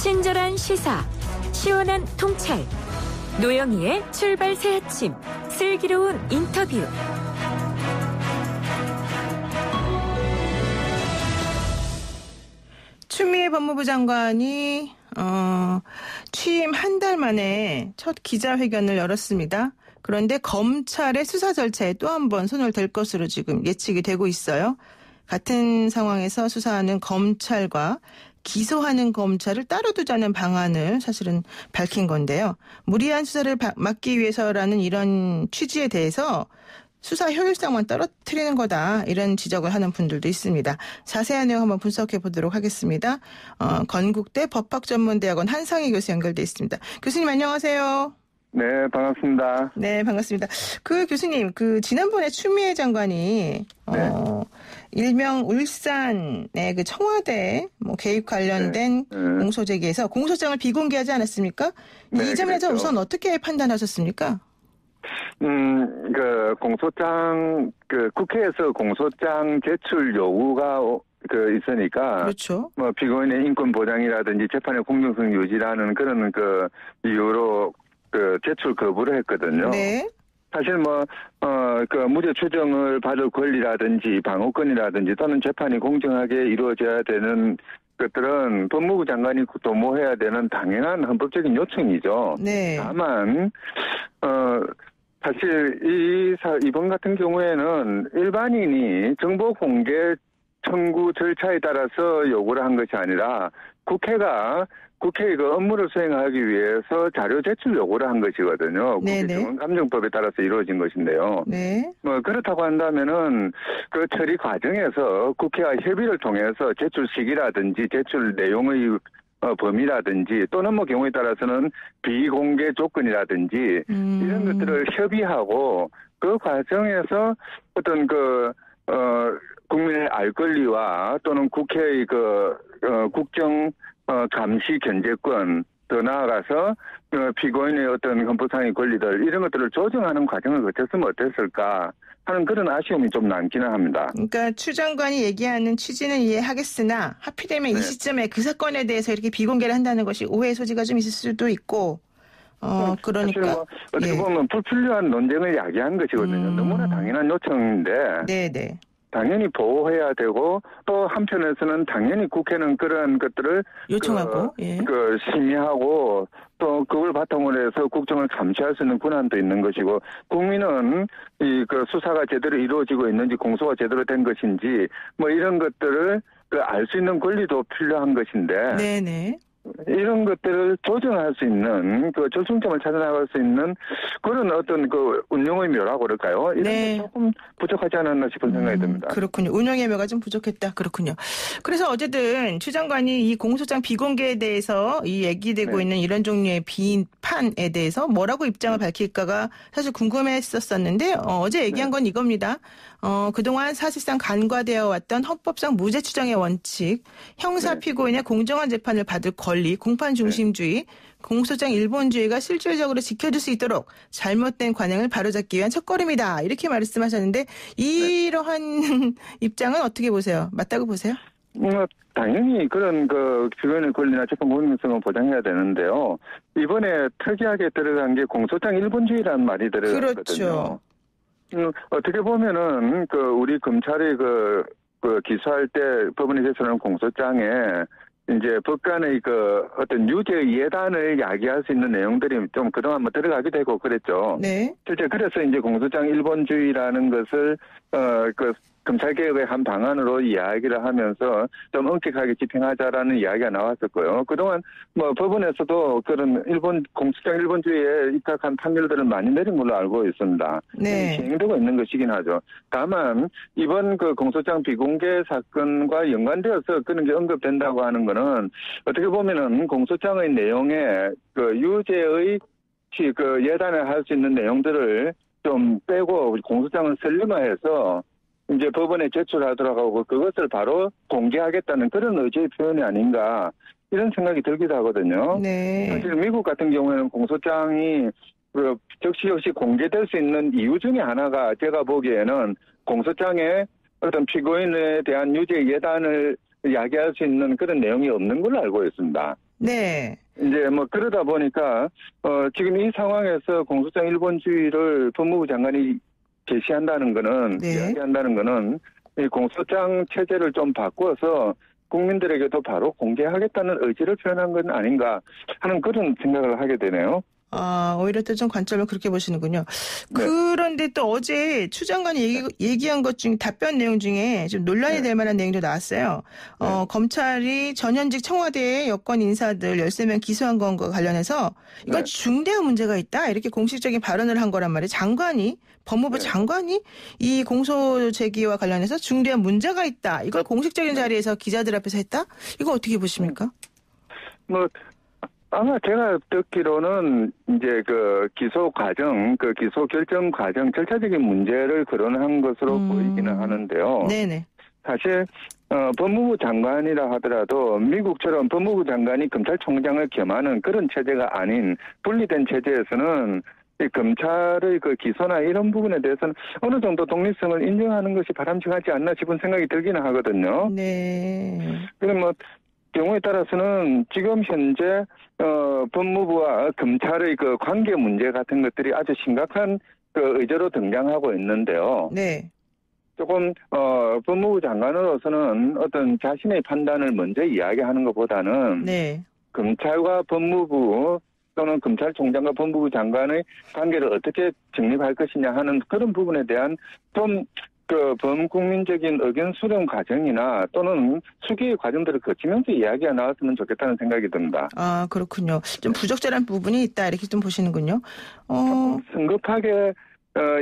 친절한 시사, 시원한 통찰, 노영희의 출발 새 아침, 슬기로운 인터뷰. 추미애 법무부 장관이 취임 한 달 만에 첫 기자회견을 열었습니다. 그런데 검찰의 수사 절차에 또 한 번 손을 댈 것으로 지금 예측이 되고 있어요. 같은 상황에서 수사하는 검찰과 기소하는 검찰을 따로 두자는 방안을 사실은 밝힌 건데요. 무리한 수사를 막기 위해서라는 이런 취지에 대해서 수사 효율성만 떨어뜨리는 거다, 이런 지적을 하는 분들도 있습니다. 자세한 내용 한번 분석해 보도록 하겠습니다. 건국대 법학전문대학원 한상희 교수 연결돼 있습니다. 교수님 안녕하세요. 네, 반갑습니다. 네, 반갑습니다. 교수님, 지난번에 추미애 장관이, 일명 울산의 청와대 개입 관련된 공소 제기에서 공소장을 비공개하지 않았습니까? 이 점에서 그렇죠. 우선 어떻게 판단하셨습니까? 공소장, 국회에서 공소장 제출 요구가 있으니까. 그렇죠. 피고인의 인권 보장이라든지 재판의 공정성 유지라는 그런 이유로 제출 거부를 했거든요. 네. 사실 무죄 추정을 받을 권리라든지 방어권이라든지 또는 재판이 공정하게 이루어져야 되는 것들은 법무부 장관이 도모해야 되는 당연한 헌법적인 요청이죠. 네. 다만, 사실 이번 같은 경우에는 일반인이 정보 공개 청구 절차에 따라서 요구를 한 것이 아니라 국회의 업무를 수행하기 위해서 자료 제출 요구를 한 것이거든요. 국회정원감정법에 따라서 이루어진 것인데요. 네. 그렇다고 한다면은 그 처리 과정에서 국회와 협의를 통해서 제출 시기라든지 제출 내용의 범위라든지 또는 경우에 따라서는 비공개 조건이라든지 이런 것들을 협의하고 그 과정에서 어떤 국민의 알 권리와 또는 국회의 국정 감시 견제권, 더 나아가서 피고인의 어떤 헌법상의 권리들 이런 것들을 조정하는 과정을 거쳤으면 어땠을까 하는 그런 아쉬움이 좀 남기는 합니다. 그러니까 추 장관이 얘기하는 취지는 이해하겠으나 하필이면 이 시점에 그 사건에 대해서 이렇게 비공개를 한다는 것이 오해의 소지가 좀 있을 수도 있고 그러니까 사실 어떻게 보면 불필요한 논쟁을 야기한 것이거든요. 너무나 당연한 요청인데. 네네. 당연히 보호해야 되고 또 한편에서는 당연히 국회는 그런 것들을 요청하고 심의하고 또 그걸 바탕으로 해서 국정을 감시할 수 있는 권한도 있는 것이고 국민은 수사가 제대로 이루어지고 있는지 공소가 제대로 된 것인지 이런 것들을 알 수 있는 권리도 필요한 것인데. 네네. 이런 것들을 조정할 수 있는 절충점을 찾아나갈 수 있는 그런 어떤 운영의 묘라고 그럴까요? 이런 게 조금 부족하지 않았나 싶은 생각이 듭니다. 그렇군요. 운영의 묘가 좀 부족했다. 그렇군요. 그래서 어쨌든 추 장관이 이 공소장 비공개에 대해서 이 얘기되고 있는 이런 종류의 비판에 대해서 뭐라고 입장을 밝힐까가 사실 궁금했었는데 어제 얘기한 건 이겁니다. 그동안 사실상 간과되어 왔던 헌법상 무죄 추정의 원칙, 형사 피고인의 공정한 재판을 받을 권리, 공판 중심주의, 공소장 일본주의가 실질적으로 지켜질 수 있도록 잘못된 관행을 바로잡기 위한 첫걸음이다. 이렇게 말씀하셨는데 이러한 입장은 어떻게 보세요? 맞다고 보세요? 당연히 그런 피고인의 권리나 재판 공정성을 보장해야 되는데요. 이번에 특이하게 들어간 게 공소장 일본주의라는 말이 들어갔거든요. 그렇죠. 어떻게 보면은 우리 검찰이 기소할 때 법원에 제출하는 공소장에 이제 법관의 어떤 유죄의 예단을 야기할 수 있는 내용들이 좀 그동안 들어가게 되고 그랬죠. 네. 실제 그래서 이제 공소장 일본주의라는 것을 검찰개혁의 한 방안으로 이야기를 하면서 좀 엄격하게 집행하자라는 이야기가 나왔었고요. 그동안 법원에서도 그런 공소장 일본주의에 입각한 판결들을 많이 내린 걸로 알고 있습니다. 네. 시행되고 있는 것이긴 하죠. 다만 이번 공소장 비공개 사건과 연관되어서 그런 게 언급된다고 하는 거는 어떻게 보면은 공소장의 내용에 유죄의 예단을 할 수 있는 내용들을 좀 빼고 공소장을 슬림화해서 이제 법원에 제출하도록 하고 그것을 바로 공개하겠다는 그런 의지의 표현이 아닌가 이런 생각이 들기도 하거든요. 네. 사실 미국 같은 경우에는 공소장이 적시 없이 공개될 수 있는 이유 중에 하나가 제가 보기에는 공소장에 어떤 피고인에 대한 유죄 예단을 야기할 수 있는 그런 내용이 없는 걸로 알고 있습니다. 네. 이제 뭐 그러다 보니까 지금 이 상황에서 공소장 일본주의를 법무부 장관이 제시한다는 거는 네. 이야기한다는 거는 이 공소장 체제를 좀 바꿔서 국민들에게도 바로 공개하겠다는 의지를 표현한 건 아닌가 하는 그런 생각을 하게 되네요. 오히려 또 좀 관점을 그렇게 보시는군요. 네. 그런데 또 어제 추 장관이 얘기한 것 중 답변 내용 중에 좀 논란이 될 만한 내용도 나왔어요. 검찰이 전현직 청와대 여권 인사들 13명 기소한 것과 관련해서 이건 중대한 문제가 있다. 이렇게 공식적인 발언을 한 거란 말이에요. 장관이 법무부 장관이 이 공소 제기와 관련해서 중대한 문제가 있다. 이걸 공식적인 자리에서 기자들 앞에서 했다? 이거 어떻게 보십니까? 아마 제가 듣기로는 이제 그 기소 과정, 그 기소 결정 과정 절차적인 문제를 거론한 것으로 보이기는 하는데요. 네네. 사실 법무부 장관이라 하더라도 미국처럼 법무부 장관이 검찰총장을 겸하는 그런 체제가 아닌 분리된 체제에서는 이 검찰의 그 기소나 이런 부분에 대해서는 어느 정도 독립성을 인정하는 것이 바람직하지 않나 싶은 생각이 들기는 하거든요. 네. 그럼 뭐 경우에 따라서는 지금 현재 법무부와 검찰의 그 관계 문제 같은 것들이 아주 심각한 그 의제로 등장하고 있는데요. 네. 조금 법무부 장관으로서는 어떤 자신의 판단을 먼저 이야기하는 것보다는 네. 검찰과 법무부 또는 검찰총장과 법무부 장관의 관계를 어떻게 정립할 것이냐 하는 그런 부분에 대한 좀 그 범국민적인 의견 수렴 과정이나 또는 수기의 과정들을 거치면서 이야기가 나왔으면 좋겠다는 생각이 듭니다. 그렇군요. 좀 부적절한 부분이 있다 이렇게 좀 보시는군요. 성급하게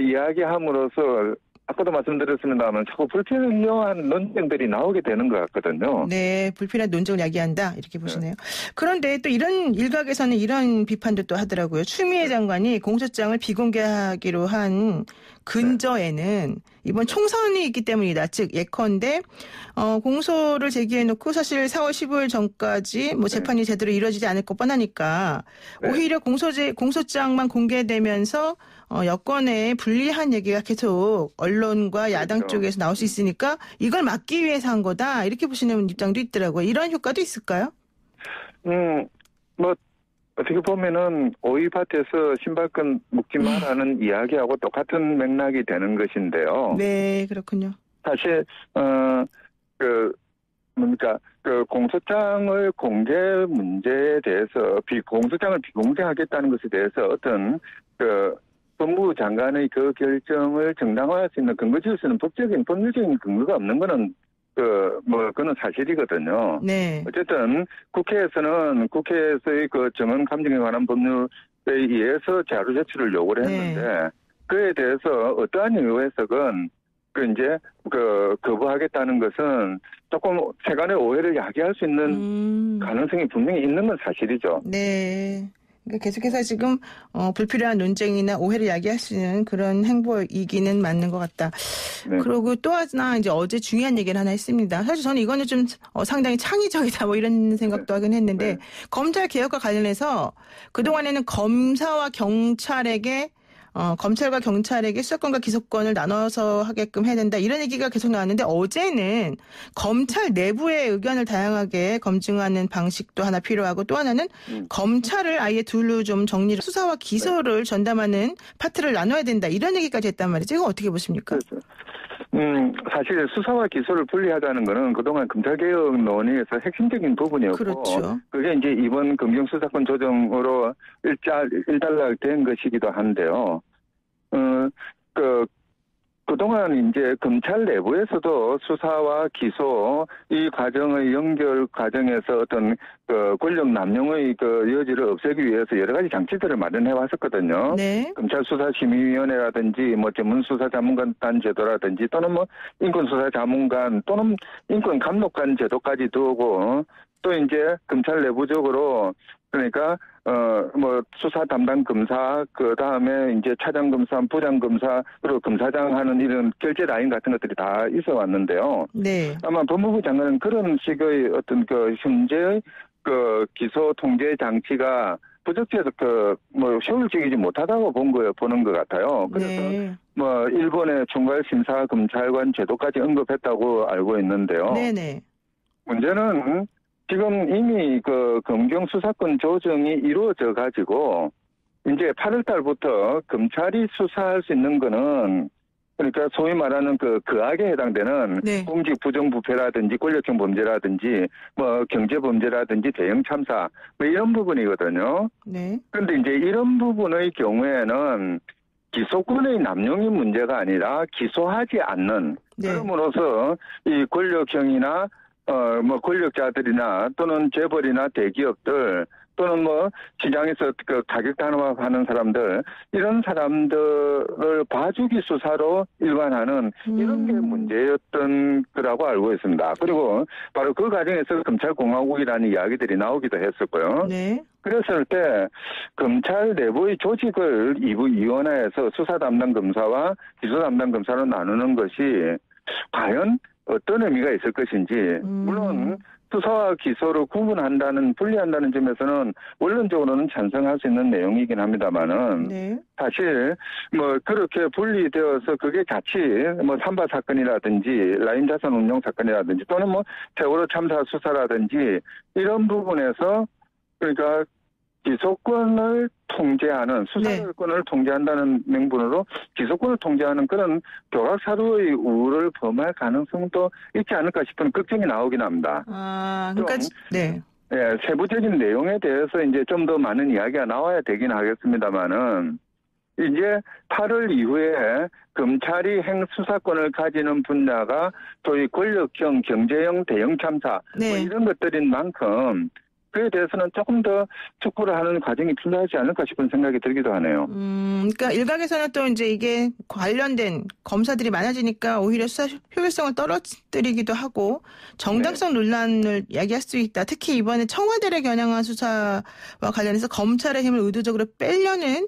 이야기함으로써 아까도 말씀드렸습니다만 자꾸 불필요한 논쟁들이 나오게 되는 것 같거든요. 네, 불필요한 논쟁을 야기한다 이렇게 보시네요. 그런데 또 이런 일각에서는 이런 비판도 또 하더라고요. 추미애 장관이 공소장을 비공개하기로 한 근저에는 이번 총선이 있기 때문이다. 즉 예컨대 공소를 제기해놓고 사실 4월 15일 전까지 뭐 재판이 제대로 이루어지지 않을 것 뻔하니까 오히려 공소장만 공개되면서 여권에 불리한 얘기가 계속 언론과 야당 쪽에서 나올 수 있으니까 이걸 막기 위해서 한 거다 이렇게 보시는 입장도 있더라고요. 이런 효과도 있을까요? 뭐 어떻게 보면은 오이밭에서 신발끈 묶지 마라는 이야기하고 똑같은 맥락이 되는 것인데요. 네, 그렇군요. 사실 그 공소장을 공개 문제에 대해서 공소장을 비공개하겠다는 것에 대해서 어떤 그 법무부 장관의 그 결정을 정당화할 수 있는 근거 지을 수 있는 법률적인 근거가 없는 거는 그거는 사실이거든요. 네. 어쨌든 국회에서의 그 정원 감정에 관한 법률에 의해서 자료 제출을 요구를 했는데 그에 대해서 어떠한 이유 해석은 거부하겠다는 것은 조금 세간의 오해를 야기할 수 있는 가능성이 분명히 있는 건 사실이죠. 네. 그러니까 계속해서 지금 불필요한 논쟁이나 오해를 야기할 수 있는 그런 행보이기는 맞는 것 같다. 네. 그리고 또 하나 이제 어제 중요한 얘기를 하나 했습니다. 사실 저는 이거는 좀 상당히 창의적이다 뭐 이런 생각도 하긴 했는데 검찰 개혁과 관련해서 그동안에는 검사와 경찰에게 검찰과 경찰에게 수사권과 기소권을 나눠서 하게끔 해야 된다. 이런 얘기가 계속 나왔는데 어제는 검찰 내부의 의견을 다양하게 검증하는 방식도 하나 필요하고 또 하나는 검찰을 아예 둘로 좀 정리를 수사와 기소를 전담하는 파트를 나눠야 된다. 이런 얘기까지 했단 말이죠. 이거 어떻게 보십니까? 그렇죠. 사실 수사와 기소를 분리하자는 거는 그동안 검찰개혁 논의에서 핵심적인 부분이었고 그렇죠. 그게 이제 이번 검경수사권 조정으로 일단락된 것이기도 한데요. 그동안 이제 검찰 내부에서도 수사와 기소 이 과정의 연결 과정에서 어떤 권력 남용의 여지를 없애기 위해서 여러 가지 장치들을 마련해 왔었거든요. 네. 검찰 수사심의위원회라든지 뭐 전문수사자문관 제도라든지 또는 뭐 인권수사자문관 또는 인권감독관 제도까지 두고 또 이제 검찰 내부적으로 그러니까 수사 담당 검사 그다음에 이제 차장 검사, 부장 검사 그리고 검사장 하는 이런 결제 라인 같은 것들이 다 있어 왔는데요. 네. 아마 법무부 장관은 그런 식의 어떤 현재의 기소 통제 장치가 부적절해서 효율적이지 못하다고 보는 것 같아요. 그래서 일본의 총괄심사검찰관 제도까지 언급했다고 알고 있는데요. 네네. 문제는 지금 이미 그 검경 수사권 조정이 이루어져 가지고 이제 8월 달부터 검찰이 수사할 수 있는 거는 그러니까 소위 말하는 그 악에 해당되는 네. 공직 부정부패라든지 권력형 범죄라든지 뭐 경제 범죄라든지 대형 참사 뭐 이런 부분이거든요. 네. 그런데 이제 이런 부분의 경우에는 기소권의 남용이 문제가 아니라 기소하지 않는 네. 그럼으로써 이 권력형이나 뭐 권력자들이나 또는 재벌이나 대기업들 또는 뭐 시장에서 그 가격 단합하는 사람들 이런 사람들을 봐주기 수사로 일관하는 이런 게 문제였던 거라고 알고 있습니다. 그리고 바로 그 과정에서 검찰공화국이라는 이야기들이 나오기도 했었고요. 네. 그랬을 때 검찰 내부의 조직을 이원화해서 수사 담당 검사와 기소 담당 검사로 나누는 것이 과연 어떤 의미가 있을 것인지 물론 수사와 기소를 구분한다는 분리한다는 점에서는 원론적으로는 찬성할 수 있는 내용이긴 합니다만은 네. 사실 뭐 그렇게 분리되어서 그게 같이 뭐 삼바 사건이라든지 라임 자산 운용 사건이라든지 또는 뭐 세월호 참사 수사라든지 이런 부분에서 그러니까 기소권을 통제하는 수사권을 통제한다는 명분으로 기소권을 통제하는 그런 교각사루의 우를 범할 가능성도 있지 않을까 싶은 걱정이 나오긴 합니다. 아, 그러니까 네. 예, 세부적인 내용에 대해서 이제 좀 더 많은 이야기가 나와야 되긴 하겠습니다만은 이제 8월 이후에 검찰이 행수사권을 가지는 분야가 소위 권력형, 경제형, 대형 참사 네. 뭐 이런 것들인 만큼 그에 대해서는 조금 더 촉구를 하는 과정이 필요하지 않을까 싶은 생각이 들기도 하네요. 그러니까 일각에서는 또 이제 이게 관련된 검사들이 많아지니까 오히려 수사 효율성을 떨어뜨리기도 하고 정당성 논란을 야기할 수 있다. 특히 이번에 청와대를 겨냥한 수사와 관련해서 검찰의 힘을 의도적으로 빼려는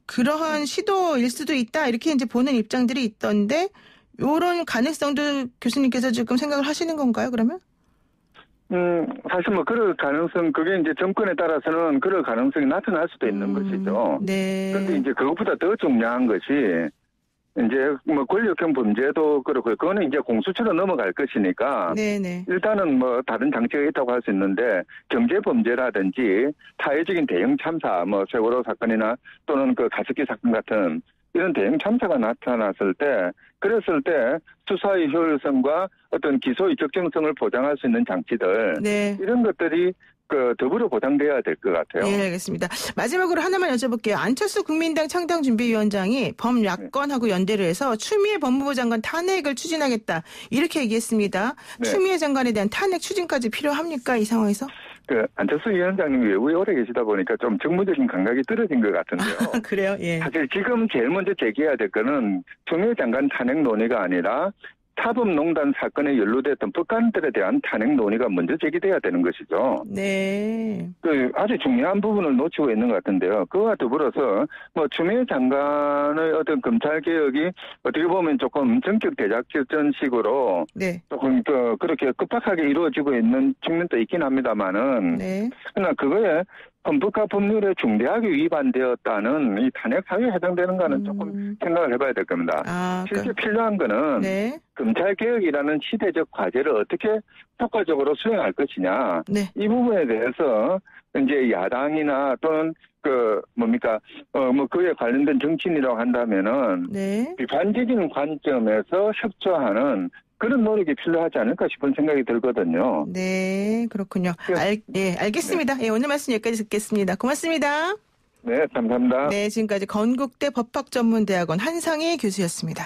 그러한 시도일 수도 있다. 이렇게 이제 보는 입장들이 있던데 이런 가능성도 교수님께서 지금 생각을 하시는 건가요, 그러면? 사실 뭐 그럴 가능성, 그게 이제 정권에 따라서는 그럴 가능성이 나타날 수도 있는 것이죠. 네. 그런데 이제 그것보다 더 중요한 것이 이제 뭐 권력형 범죄도 그렇고 그거는 이제 공수처로 넘어갈 것이니까. 네네. 일단은 뭐 다른 장치가 있다고 할 수 있는데 경제 범죄라든지 사회적인 대형 참사, 뭐 세월호 사건이나 또는 그 가습기 사건 같은 이런 대형 참사가 나타났을 때, 그랬을 때 수사의 효율성과 어떤 기소의 적정성을 보장할 수 있는 장치들, 네. 이런 것들이 그 더불어 보장돼야 될 것 같아요. 네, 알겠습니다. 마지막으로 하나만 여쭤볼게요. 안철수 국민당 창당준비위원장이 범야권하고 연대를 해서 추미애 법무부 장관 탄핵을 추진하겠다 이렇게 얘기했습니다. 네. 추미애 장관에 대한 탄핵 추진까지 필요합니까? 이 상황에서? 그 안철수 위원장님 외부에 오래 계시다 보니까 좀 정무적인 감각이 떨어진 것 같은데요. 그래요? 예. 사실 지금 제일 먼저 제기해야 될 거는 추미애 장관 탄핵 논의가 아니라 사법농단 사건에 연루됐던 법관들에 대한 탄핵 논의가 먼저 제기돼야 되는 것이죠. 네. 그 아주 중요한 부분을 놓치고 있는 것 같은데요. 그와 더불어서 뭐 추미애 장관의 어떤 검찰 개혁이 어떻게 보면 조금 전격 대작전식으로 네. 조금 그렇게 급박하게 이루어지고 있는 측면도 있긴 합니다만은, 네. 그러나 그거에 헌법과 법률에 중대하게 위반되었다는 이 탄핵 사유에 해당되는 거는 조금 생각을 해봐야 될 겁니다. 아, 실제 필요한 거는 네. 검찰 개혁이라는 시대적 과제를 어떻게 효과적으로 수행할 것이냐. 네. 이 부분에 대해서 이제 야당이나 또는 뭐 그에 관련된 정치인이라고 한다면은 네. 비판적인 관점에서 협조하는 그런 노력이 필요하지 않을까 싶은 생각이 들거든요. 네, 그렇군요. 알겠습니다. 네. 예, 오늘 말씀 여기까지 듣겠습니다. 고맙습니다. 네, 감사합니다. 네, 지금까지 건국대 법학전문대학원 한상희 교수였습니다.